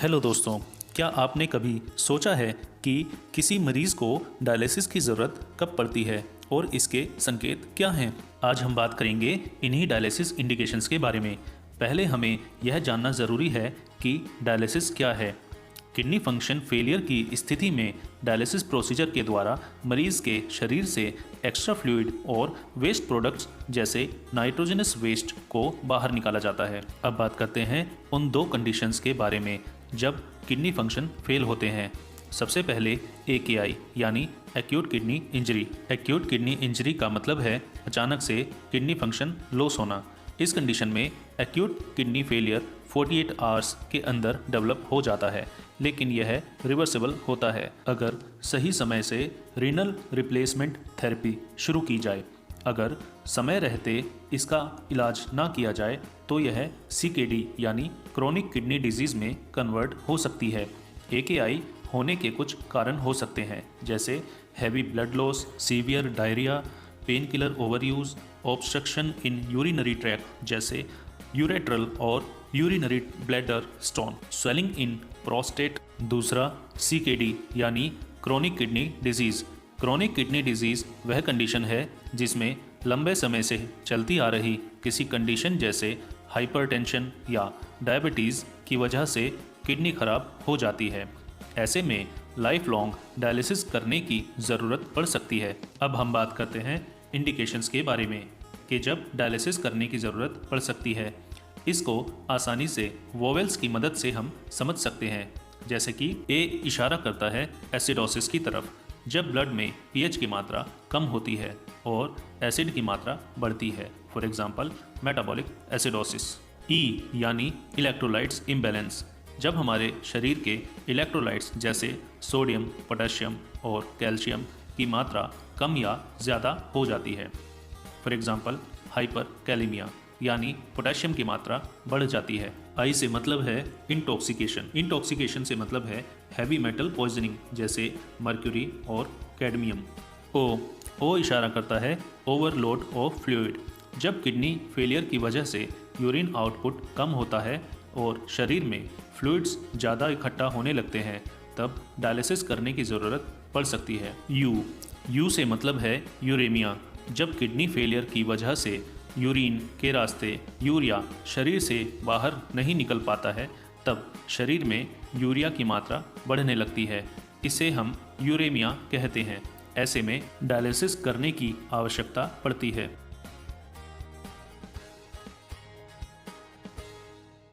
Hello दोस्तों, क्या आपने कभी सोचा है कि किसी मरीज़ को डायलिसिस की ज़रूरत कब पड़ती है और इसके संकेत क्या हैं? आज हम बात करेंगे इन्हीं डायलिसिस इंडिकेशंस के बारे में। पहले हमें यह जानना ज़रूरी है कि डायलिसिस क्या है। किडनी फंक्शन फेलियर की स्थिति में डायलिसिस प्रोसीजर के द्वारा मरीज़ के शरीर से एक्स्ट्रा फ्लूइड और वेस्ट प्रोडक्ट्स जैसे नाइट्रोजनस वेस्ट को बाहर निकाला जाता है। अब बात करते हैं उन दो कंडीशंस के बारे में जब किडनी फंक्शन फेल होते हैं। सबसे पहले AKI यानी acute kidney injury. Acute kidney injury का मतलब है अचानक से किडनी फंक्शन लॉस होना। इस कंडीशन में एक्यूट किडनी फेलियर 48 आवर्स के अंदर डेवलप हो जाता है, लेकिन यह रिवर्सिबल होता है अगर सही समय से रीनल रिप्लेसमेंट थेरेपी शुरू की जाए। अगर समय रहते इसका इलाज ना किया जाए तो यह CKD यानी क्रोनिक किडनी डिजीज़ में कन्वर्ट हो सकती है। AKI होने के कुछ कारण हो सकते हैं, जैसे heavy blood loss, severe diarrhoea, pain killer overuse, obstruction इन यूरिनरी ट्रैक्ट जैसे यूरेट्रल और urinary bladder stone, swelling in prostate. दूसरा CKD यानी chronic kidney disease. Chronic kidney disease वह कंडीशन है जिसमें लंबे समय से चलती आ रही किसी कंडीशन जैसे हाइपरटेंशन या डायबिटीज़ की वजह से किडनी खराब हो जाती है। ऐसे में लाइफ लॉन्ग डायलिसिस करने की ज़रूरत पड़ सकती है। अब हम बात करते हैं इंडिकेशंस के बारे में कि जब डायलिसिस करने की ज़रूरत पड़ सकती है। इसको आसानी से वोवेल्स की मदद से हम समझ सकते हैं, जैसे कि A इशारा करता है एसिडोसिस की तरफ, जब ब्लड में pH की मात्रा कम होती है और एसिड की मात्रा बढ़ती है, for example metabolic acidosis. E यानी इलेक्ट्रोलाइट्स इम्बैलेंस, जब हमारे शरीर के इलेक्ट्रोलाइट्स जैसे सोडियम, पोटेशियम और कैल्शियम की मात्रा कम या ज़्यादा हो जाती है, फॉर एग्जांपल हाइपरकैलेमिया यानी पोटेशियम की मात्रा बढ़ जाती है। आई से मतलब है इंटॉक्सिकेशन। इंटॉक्सिकेशन से मतलब है हैवी मेटल पॉइजनिंग जैसे मर्क्यूरी और कैडमियम। ओ इशारा करता है ओवरलोड ऑफ फ्लूइड, जब किडनी फेलियर की वजह से यूरिन आउटपुट कम होता है और शरीर में फ्लूइड्स ज़्यादा इकट्ठा होने लगते हैं, तब डायलिसिस करने की ज़रूरत पड़ सकती है। यू से मतलब है यूरेमिया, जब किडनी फेलियर की वजह से यूरिन के रास्ते यूरिया शरीर से बाहर नहीं निकल पाता है, तब शरीर में यूरिया की मात्रा बढ़ने लगती है। इसे हम यूरेमिया कहते हैं। ऐसे में डायलिसिस करने की आवश्यकता पड़ती है।